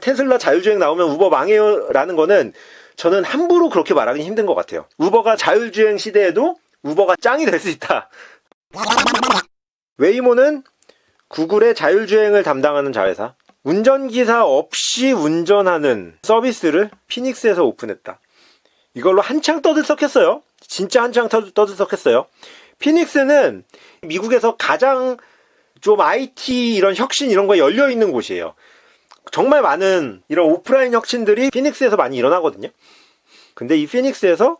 테슬라 자율주행 나오면 우버 망해요 라는 거는 저는 함부로 그렇게 말하기 힘든 것 같아요. 우버가 자율주행 시대에도 우버가 짱이 될 수 있다. 웨이모는 구글의 자율주행을 담당하는 자회사. 운전기사 없이 운전하는 서비스를 피닉스에서 오픈했다. 이걸로 한창 떠들썩했어요. 진짜 한창 떠들썩했어요. 피닉스는 미국에서 가장 좀 IT 이런 혁신 이런 거에 열려있는 곳이에요. 정말 많은 이런 오프라인 혁신들이 피닉스에서 많이 일어나거든요. 근데 이 피닉스에서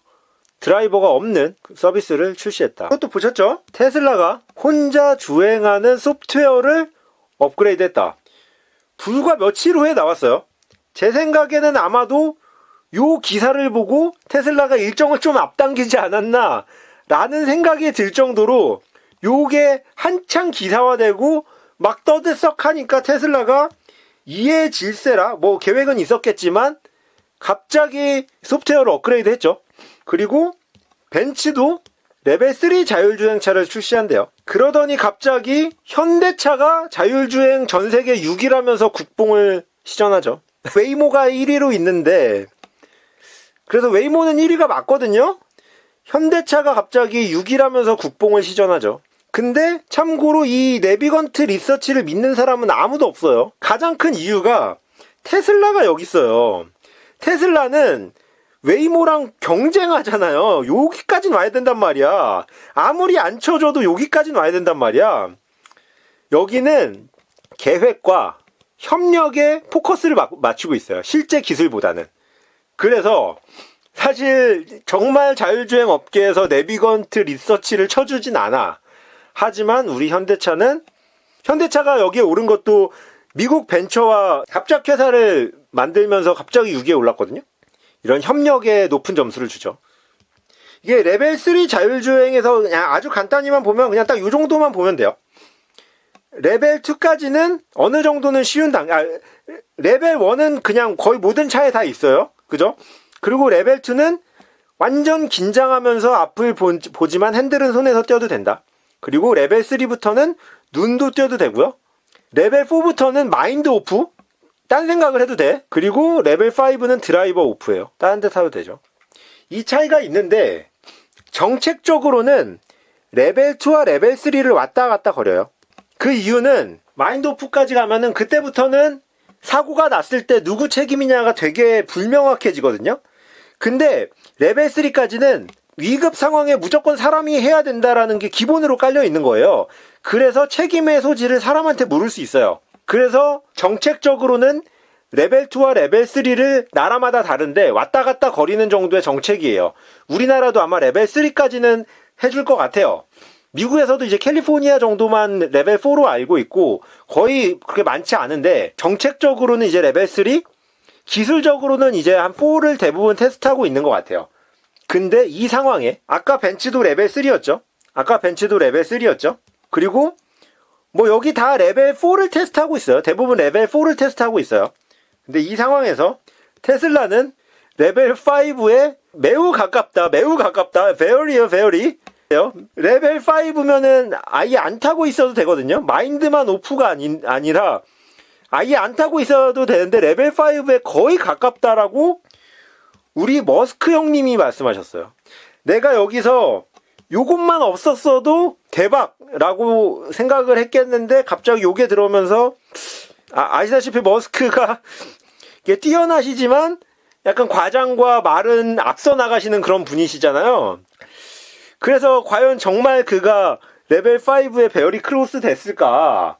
드라이버가 없는 서비스를 출시했다. 그것도 보셨죠? 테슬라가 혼자 주행하는 소프트웨어를 업그레이드했다. 불과 며칠 후에 나왔어요. 제 생각에는 아마도 요 기사를 보고 테슬라가 일정을 좀 앞당기지 않았나 라는 생각이 들 정도로 요게 한창 기사화되고 막 떠들썩하니까 테슬라가 이에 질세라 뭐 계획은 있었겠지만 갑자기 소프트웨어를 업그레이드 했죠. 그리고 벤츠도 레벨 3 자율주행차를 출시한대요. 그러더니 갑자기 현대차가 자율주행 전세계 6위라면서 국뽕을 시전하죠. 웨이모가 1위로 있는데 그래서 웨이모는 1위가 맞거든요. 현대차가 갑자기 6위라면서 국뽕을 시전하죠. 근데 참고로 이 네비건트 리서치를 믿는 사람은 아무도 없어요. 가장 큰 이유가 테슬라가 여기 있어요. 테슬라는 웨이모랑 경쟁하잖아요. 여기까지는 와야 된단 말이야. 아무리 안 쳐줘도 여기까지는 와야 된단 말이야. 여기는 계획과 협력에 포커스를 맞추고 있어요. 실제 기술보다는. 그래서 사실 정말 자율주행 업계에서 네비건트 리서치를 쳐주진 않아. 하지만 우리 현대차가 여기에 오른 것도 미국 벤처와 합작회사를 만들면서 갑자기 6위에 올랐거든요. 이런 협력에 높은 점수를 주죠. 이게 레벨 3 자율주행에서 그냥 아주 간단히만 보면 그냥 딱 이 정도만 보면 돼요. 레벨 2까지는 어느 정도는 쉬운 레벨 1은 그냥 거의 모든 차에 다 있어요. 그죠? 그리고 레벨 2는 완전 긴장하면서 앞을 보지만 핸들은 손에서 떼어도 된다. 그리고 레벨 3부터는 눈도 떼어도 되고요. 레벨 4부터는 마인드 오프? 딴 생각을 해도 돼. 그리고 레벨 5는 드라이버 오프예요. 다른 데 타도 되죠. 이 차이가 있는데 정책적으로는 레벨 2와 레벨 3를 왔다 갔다 거려요. 그 이유는 마인드 오프까지 가면은 그때부터는 사고가 났을 때 누구 책임이냐가 되게 불명확해지거든요. 근데 레벨 3까지는 위급 상황에 무조건 사람이 해야 된다라는 게 기본으로 깔려 있는 거예요. 그래서 책임의 소지를 사람한테 물을 수 있어요. 그래서 정책적으로는 레벨 2와 레벨 3를 나라마다 다른데 왔다 갔다 거리는 정도의 정책이에요. 우리나라도 아마 레벨 3까지는 해줄 것 같아요. 미국에서도 이제 캘리포니아 정도만 레벨 4로 알고 있고 거의 그렇게 많지 않은데 정책적으로는 이제 레벨 3, 기술적으로는 이제 한 4를 대부분 테스트하고 있는 것 같아요. 근데 이 상황에 아까 벤츠도 레벨 3였죠. 그리고 뭐 여기 다 레벨 4를 테스트하고 있어요. 대부분 레벨 4를 테스트하고 있어요. 근데 이 상황에서 테슬라는 레벨 5에 매우 가깝다. very. 레벨 5면은 아예 안 타고 있어도 되거든요. 마인드만 오프가 아니라 아예 안 타고 있어도 되는데 레벨 5에 거의 가깝다라고 우리 머스크 형님이 말씀하셨어요. 내가 여기서 요것만 없었어도 대박라고 생각을 했겠는데 갑자기 요게 들어오면서 아시다시피 머스크가 이게 뛰어나시지만 약간 과장과 말은 앞서 나가시는 그런 분이시잖아요. 그래서 과연 정말 그가 레벨 5에 베어리 크로스 됐을까?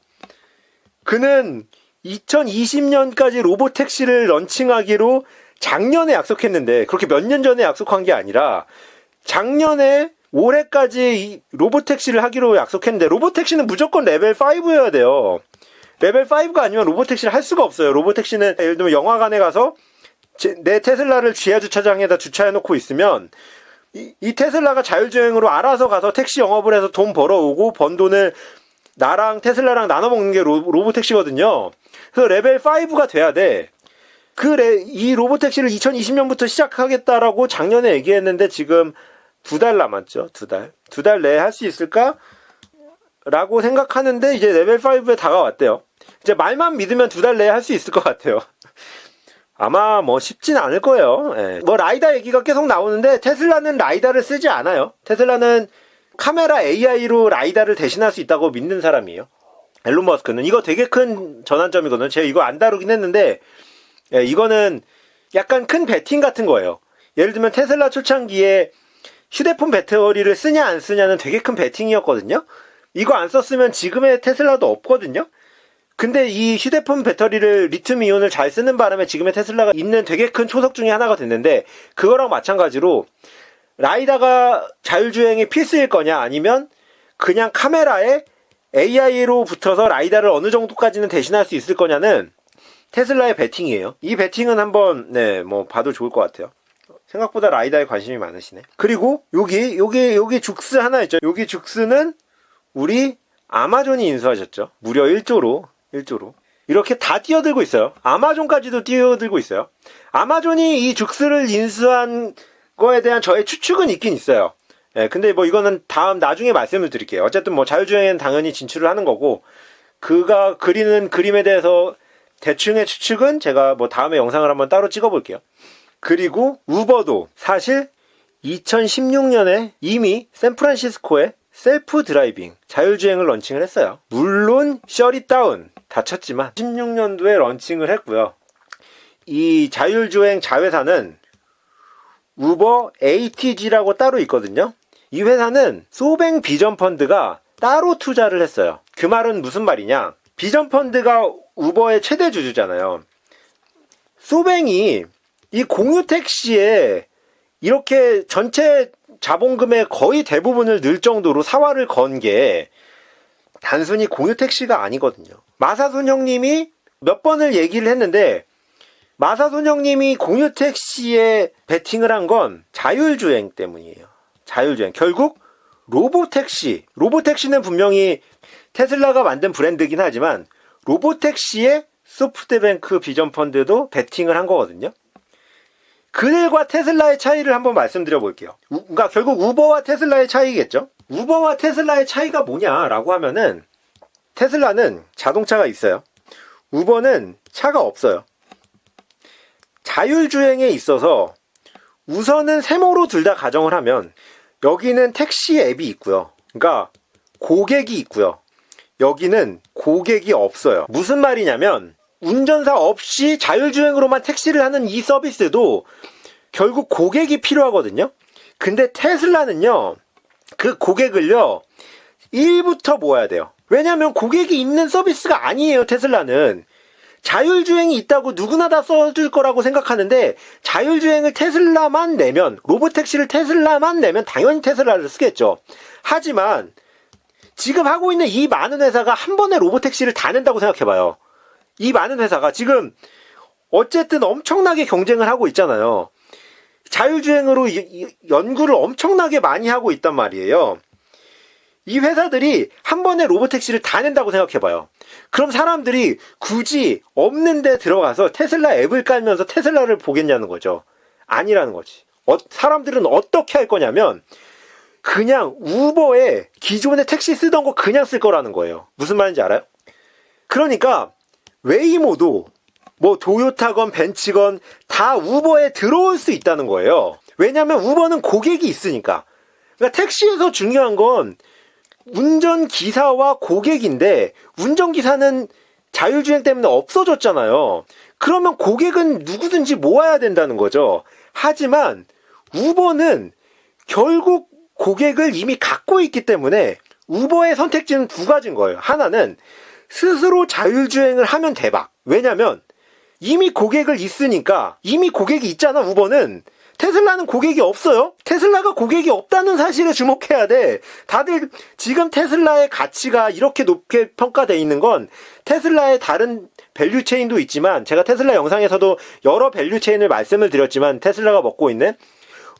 그는 2020년까지 로보택시를 런칭하기로 작년에 약속했는데 그렇게 몇 년 전에 약속한 게 아니라 작년에 올해까지 로보택시를 하기로 약속했는데 로보택시는 무조건 레벨 5여야 돼요. 레벨 5가 아니면 로보택시를 할 수가 없어요. 로보택시는 예를 들면 영화관에 가서 내 테슬라를 지하주차장에다 주차해놓고 있으면 이 테슬라가 자율주행으로 알아서 가서 택시 영업을 해서 돈 벌어오고 번 돈을 나랑 테슬라랑 나눠먹는 게 로보택시거든요. 그래서 레벨 5가 돼야 돼. 이 로보택시를 2020년부터 시작하겠다라고 작년에 얘기했는데 지금 2달 남았죠. 2달. 2달 내에 할 수 있을까? 라고 생각하는데 이제 레벨 5에 다가왔대요. 이제 말만 믿으면 2달 내에 할 수 있을 것 같아요. 아마 뭐 쉽진 않을 거예요. 예. 뭐 라이다 얘기가 계속 나오는데 테슬라는 라이다를 쓰지 않아요. 테슬라는 카메라 AI로 라이다를 대신할 수 있다고 믿는 사람이에요. 앨런 머스크는. 이거 되게 큰 전환점이거든요. 제가 이거 안 다루긴 했는데, 예, 이거는 약간 큰 베팅 같은 거예요. 예를 들면 테슬라 초창기에 휴대폰 배터리를 쓰냐 안 쓰냐는 되게 큰 베팅이었거든요. 이거 안 썼으면 지금의 테슬라도 없거든요. 근데 이 휴대폰 배터리를 리튬 이온을 잘 쓰는 바람에 지금의 테슬라가 있는 되게 큰 초석 중에 하나가 됐는데, 그거랑 마찬가지로 라이다가 자율주행이 필수일 거냐, 아니면 그냥 카메라에 AI로 붙어서 라이다를 어느 정도까지는 대신할 수 있을 거냐는 테슬라의 베팅이에요. 이 베팅은 한번 뭐 봐도 좋을 것 같아요. 생각보다 라이다에 관심이 많으시네. 그리고 여기 죽스 하나 있죠. 여기 죽스는 우리 아마존이 인수하셨죠. 무려 1조로 이렇게 다 뛰어들고 있어요. 아마존까지도 뛰어들고 있어요. 아마존이 이 죽스를 인수한 거에 대한 저의 추측은 있긴 있어요. 예, 근데 뭐 이거는 나중에 말씀을 드릴게요. 어쨌든 뭐 자율주행엔 당연히 진출을 하는 거고, 그가 그리는 그림에 대해서 대충의 추측은 제가 뭐 다음에 영상을 한번 따로 찍어볼게요. 그리고 우버도 사실 2016년에 이미 샌프란시스코에 셀프 드라이빙 자율주행을 런칭을 했어요. 물론 셧잇다운 다쳤지만 16년도에 런칭을 했고요. 이 자율주행 자회사는 우버 ATG라고 따로 있거든요. 이 회사는 소뱅 비전펀드가 따로 투자를 했어요. 그 말은 무슨 말이냐? 비전펀드가 우버의 최대 주주잖아요. 소뱅이 이 공유택시에 이렇게 전체 자본금의 거의 대부분을 넣을 정도로 사활을 건 게 단순히 공유택시가 아니거든요. 마사손 형님이 몇 번을 얘기를 했는데, 마사손 형님이 공유택시에 베팅을 한 건 자율주행 때문이에요. 자율주행. 결국 로보택시는 분명히 테슬라가 만든 브랜드긴 하지만 로보택시에 소프트뱅크 비전펀드도 베팅을 한 거거든요. 그들과 테슬라의 차이를 한번 말씀드려 볼게요. 그러니까 결국 우버와 테슬라의 차이겠죠. 우버와 테슬라의 차이가 뭐냐라고 하면은, 테슬라는 자동차가 있어요. 우버는 차가 없어요. 자율주행에 있어서 우선은 세모로 둘 다 가정을 하면, 여기는 택시 앱이 있고요. 그러니까 고객이 있고요. 여기는 고객이 없어요. 무슨 말이냐면, 운전사 없이 자율주행으로만 택시를 하는 이 서비스도 결국 고객이 필요하거든요. 근데 테슬라는요, 그 고객을요 1부터 모아야 돼요. 왜냐면 고객이 있는 서비스가 아니에요. 테슬라는 자율주행이 있다고 누구나 다 써줄 거라고 생각하는데, 자율주행을 테슬라만 내면, 로보택시를 테슬라만 내면 당연히 테슬라를 쓰겠죠. 하지만 지금 하고 있는 이 많은 회사가 한 번에 로보택시를 다 낸다고 생각해봐요. 이 많은 회사가 지금 어쨌든 엄청나게 경쟁을 하고 있잖아요. 자율주행으로 연구를 엄청나게 많이 하고 있단 말이에요. 이 회사들이 한 번에 로보택시를 다 낸다고 생각해봐요. 그럼 사람들이 굳이 없는 데 들어가서 테슬라 앱을 깔면서 테슬라를 보겠냐는 거죠. 아니라는 거지. 사람들은 어떻게 할 거냐면, 그냥 우버에 기존에 택시 쓰던 거 그냥 쓸 거라는 거예요. 무슨 말인지 알아요? 그러니까 웨이모도 뭐 도요타건 벤츠건 다 우버에 들어올 수 있다는 거예요. 왜냐면 우버는 고객이 있으니까. 그러니까 택시에서 중요한 건 운전기사와 고객인데, 운전기사는 자율주행 때문에 없어졌잖아요. 그러면 고객은 누구든지 모아야 된다는 거죠. 하지만 우버는 결국 고객을 이미 갖고 있기 때문에 우버의 선택지는 두 가지인 거예요. 하나는 스스로 자율주행을 하면 대박. 왜냐면 이미 고객을 있으니까, 이미 고객이 있잖아 우버는. 테슬라는 고객이 없어요. 테슬라가 고객이 없다는 사실에 주목해야 돼. 다들 지금 테슬라의 가치가 이렇게 높게 평가되어 있는 건 테슬라의 다른 밸류체인도 있지만, 제가 테슬라 영상에서도 여러 밸류체인을 말씀을 드렸지만, 테슬라가 먹고 있는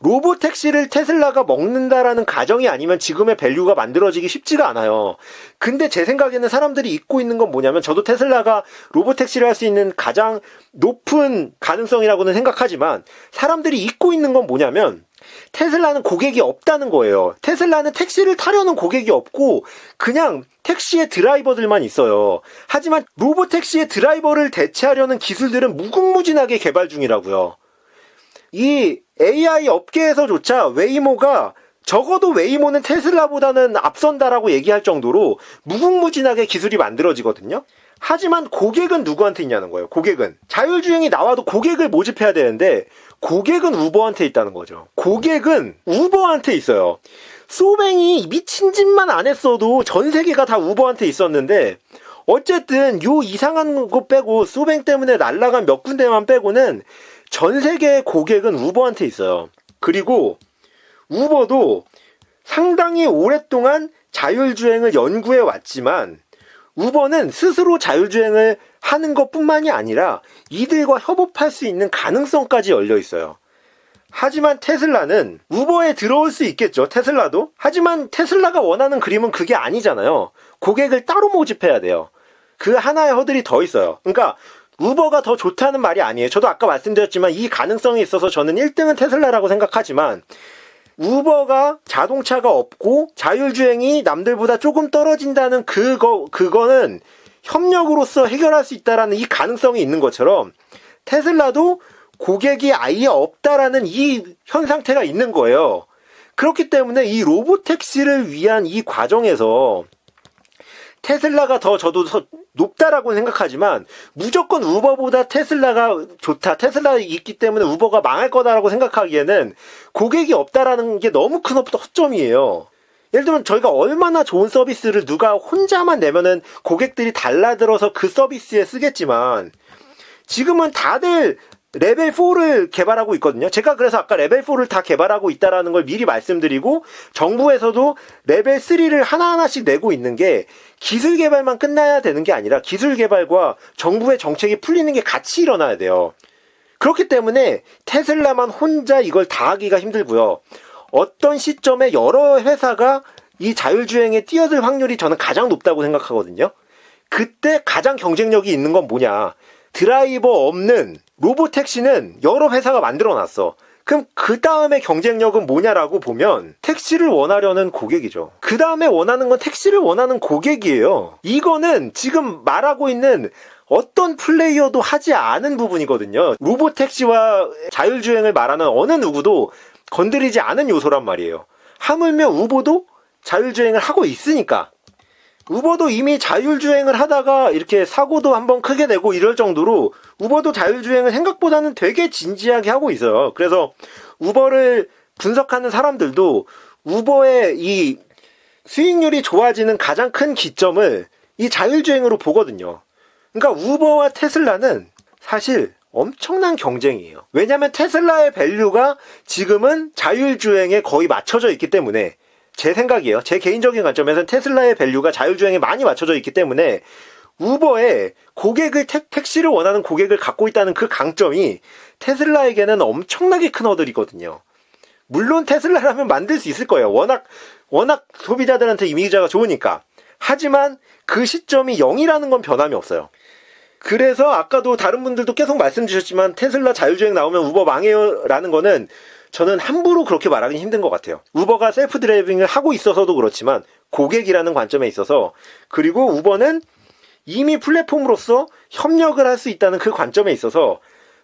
로보택시를 테슬라가 먹는다라는 가정이 아니면 지금의 밸류가 만들어지기 쉽지가 않아요. 근데 제 생각에는 사람들이 잊고 있는 건 뭐냐면, 저도 테슬라가 로보택시를 할 수 있는 가장 높은 가능성이라고는 생각하지만, 사람들이 잊고 있는 건 뭐냐면, 테슬라는 고객이 없다는 거예요. 테슬라는 택시를 타려는 고객이 없고 그냥 택시의 드라이버들만 있어요. 하지만 로보택시의 드라이버를 대체하려는 기술들은 무궁무진하게 개발 중이라고요. 이 AI 업계에서조차 웨이모가 적어도 웨이모는 테슬라보다는 앞선다라고 얘기할 정도로 무궁무진하게 기술이 만들어지거든요. 하지만 고객은 누구한테 있냐는 거예요. 고객은 자율주행이 나와도 고객을 모집해야 되는데 고객은 우버한테 있다는 거죠. 고객은 우버한테 있어요. 소뱅이 미친 짓만 안 했어도 전 세계가 다 우버한테 있었는데 어쨌든 요 이상한 거 빼고 소뱅 때문에 날라간 몇 군데만 빼고는 전 세계의 고객은 우버한테 있어요. 그리고 우버도 상당히 오랫동안 자율주행을 연구해 왔지만 우버는 스스로 자율주행을 하는 것뿐만이 아니라 이들과 협업할 수 있는 가능성까지 열려 있어요. 하지만 테슬라는 우버에 들어올 수 있겠죠. 테슬라도. 하지만 테슬라가 원하는 그림은 그게 아니잖아요. 고객을 따로 모집해야 돼요. 그 하나의 허들이 더 있어요. 그러니까 우버가 더 좋다는 말이 아니에요. 저도 아까 말씀드렸지만 이 가능성이 있어서 저는 1등은 테슬라라고 생각하지만 우버가 자동차가 없고 자율주행이 남들보다 조금 떨어진다는 그거는 협력으로서 해결할 수 있다라는 이 가능성이 있는 것처럼 테슬라도 고객이 아예 없다라는 이 현 상태가 있는 거예요. 그렇기 때문에 이 로보택시를 위한 이 과정에서 테슬라가 저도 높다라고 생각하지만 무조건 우버보다 테슬라가 좋다. 테슬라가 있기 때문에 우버가 망할 거다라고 생각하기에는 고객이 없다라는 게 너무 큰 허점이에요. 예를 들면 저희가 얼마나 좋은 서비스를 누가 혼자만 내면은 고객들이 달라들어서 그 서비스에 쓰겠지만 지금은 다들 레벨 4를 개발하고 있거든요. 제가 그래서 아까 레벨 4를 다 개발하고 있다라는 걸 미리 말씀드리고 정부에서도 레벨 3를 하나하나씩 내고 있는 게 기술 개발만 끝나야 되는 게 아니라 기술 개발과 정부의 정책이 풀리는 게 같이 일어나야 돼요. 그렇기 때문에 테슬라만 혼자 이걸 다 하기가 힘들고요. 어떤 시점에 여러 회사가 이 자율주행에 뛰어들 확률이 저는 가장 높다고 생각하거든요. 그때 가장 경쟁력이 있는 건 뭐냐? 드라이버 없는 로보택시는 여러 회사가 만들어놨어. 그럼 그 다음에 경쟁력은 뭐냐라고 보면 택시를 원하려는 고객이죠. 그 다음에 원하는 건 택시를 원하는 고객이에요. 이거는 지금 말하고 있는 어떤 플레이어도 하지 않은 부분이거든요. 로보택시와 자율주행을 말하는 어느 누구도 건드리지 않은 요소란 말이에요. 하물며 우버도 자율주행을 하고 있으니까. 우버도 이미 자율주행을 하다가 이렇게 사고도 한번 크게 내고 이럴 정도로 우버도 자율주행을 생각보다는 되게 진지하게 하고 있어요. 그래서 우버를 분석하는 사람들도 우버의 이 수익률이 좋아지는 가장 큰 기점을 이 자율주행으로 보거든요. 그러니까 우버와 테슬라는 사실 엄청난 경쟁이에요. 왜냐하면 테슬라의 밸류가 지금은 자율주행에 거의 맞춰져 있기 때문에 제 생각이에요. 제 개인적인 관점에서는 테슬라의 밸류가 자율주행에 많이 맞춰져 있기 때문에 우버에 고객을 택시를 원하는 고객을 갖고 있다는 그 강점이 테슬라에게는 엄청나게 큰 허들이거든요. 물론 테슬라라면 만들 수 있을 거예요. 워낙 소비자들한테 이미지가 좋으니까. 하지만 그 시점이 0이라는 건 변함이 없어요. 그래서 아까도 다른 분들도 계속 말씀 주셨지만 테슬라 자율주행 나오면 우버 망해요 라는 거는 저는 함부로 그렇게 말하기 힘든 것 같아요. 우버가 셀프 드라이빙을 하고 있어서도 그렇지만 고객이라는 관점에 있어서, 그리고 우버는 이미 플랫폼으로서 협력을 할 수 있다는 그 관점에 있어서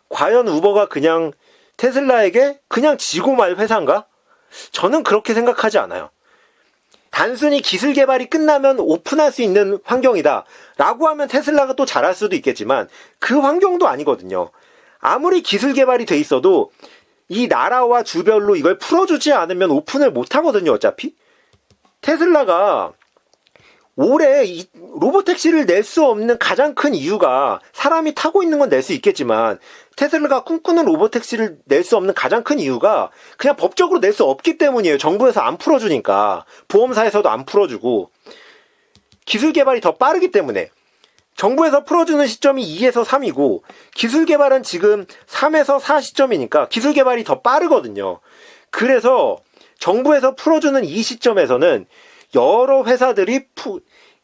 과연 우버가 그냥 테슬라에게 그냥 지고 말 회사인가? 저는 그렇게 생각하지 않아요. 단순히 기술 개발이 끝나면 오픈할 수 있는 환경이다 라고 하면 테슬라가 또 잘할 수도 있겠지만 그 환경도 아니거든요. 아무리 기술 개발이 돼 있어도 이 나라와 주별로 이걸 풀어주지 않으면 오픈을 못 하거든요. 어차피 테슬라가 올해 이 로보택시를 낼 수 없는 가장 큰 이유가, 사람이 타고 있는 건 낼 수 있겠지만 테슬라가 꿈꾸는 로보택시를 낼 수 없는 가장 큰 이유가 그냥 법적으로 낼 수 없기 때문이에요. 정부에서 안 풀어주니까, 보험사에서도 안 풀어주고, 기술 개발이 더 빠르기 때문에. 정부에서 풀어주는 시점이 2에서 3이고 기술 개발은 지금 3에서 4 시점이니까 기술 개발이 더 빠르거든요. 그래서 정부에서 풀어주는 이 시점에서는 여러 회사들이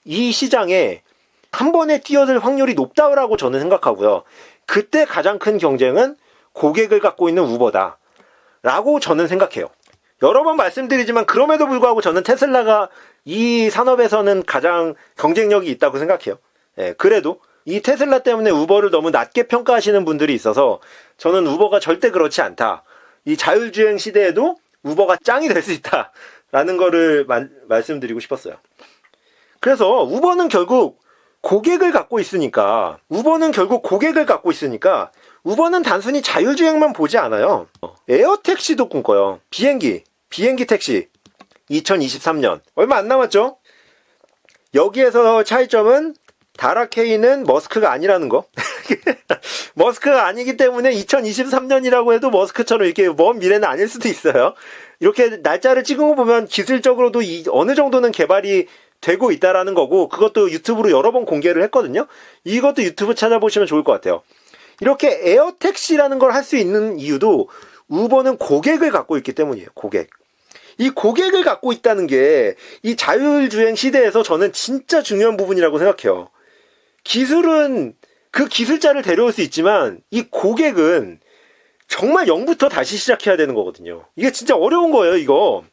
이 시장에 한 번에 뛰어들 확률이 높다고 저는 생각하고요. 그때 가장 큰 경쟁은 고객을 갖고 있는 우버다 라고 저는 생각해요. 여러 번 말씀드리지만 그럼에도 불구하고 저는 테슬라가 이 산업에서는 가장 경쟁력이 있다고 생각해요. 예, 그래도 이 테슬라 때문에 우버를 너무 낮게 평가하시는 분들이 있어서 저는 우버가 절대 그렇지 않다. 이 자율주행 시대에도 우버가 짱이 될 수 있다. 라는 거를 말씀드리고 싶었어요. 그래서 우버는 결국 고객을 갖고 있으니까 우버는 단순히 자율주행만 보지 않아요. 에어택시도 꿈꿔요. 비행기 택시 2023년 얼마 안 남았죠? 여기에서 차이점은 다라케이는 머스크가 아니라는 거. 머스크가 아니기 때문에 2023년이라고 해도 머스크처럼 이렇게 먼 미래는 아닐 수도 있어요. 이렇게 날짜를 찍은 거 보면 기술적으로도 어느 정도는 개발이 되고 있다라는 거고, 그것도 유튜브로 여러 번 공개를 했거든요. 이것도 유튜브 찾아보시면 좋을 것 같아요. 이렇게 에어택시라는 걸 할 수 있는 이유도 우버는 고객을 갖고 있기 때문이에요. 이 고객을 갖고 있다는 게 이 자율주행 시대에서 저는 진짜 중요한 부분이라고 생각해요. 기술은 그 기술자를 데려올 수 있지만 이 고객은 정말 0부터 다시 시작해야 되는 거거든요. 이게 진짜 어려운 거예요. 이거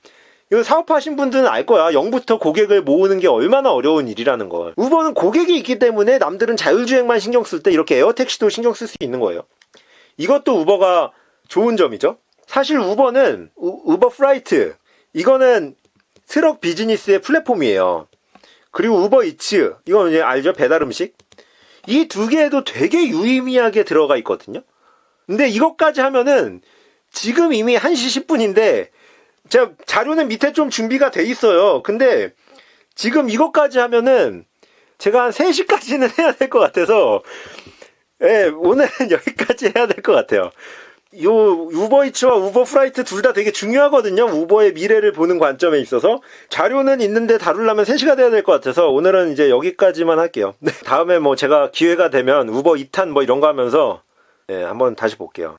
사업하신 분들은 알 거야. 0부터 고객을 모으는 게 얼마나 어려운 일이라는 걸. 우버는 고객이 있기 때문에 남들은 자율주행만 신경 쓸 때 이렇게 에어택시도 신경 쓸 수 있는 거예요. 이것도 우버가 좋은 점이죠. 사실 우버는 우버 프라이트, 이거는 트럭 비즈니스의 플랫폼이에요. 그리고 우버 이츠, 이건 이제 알죠? 배달 음식. 이 두 개에도 되게 유의미하게 들어가 있거든요. 근데 이것까지 하면은 지금 이미 1시 10분인데 제가 자료는 밑에 좀 준비가 돼 있어요. 근데 지금 이것까지 하면은 제가 한 3시까지는 해야 될 것 같아서, 예, 오늘은 여기까지 해야 될 것 같아요. 요 우버이츠와 우버프라이트 둘 다 되게 중요하거든요. 우버의 미래를 보는 관점에 있어서. 자료는 있는데 다루려면 3시가 돼야 될 것 같아서 오늘은 이제 여기까지만 할게요. 다음에 뭐 제가 기회가 되면 우버 2탄 뭐 이런 거 하면서, 예, 한번 다시 볼게요.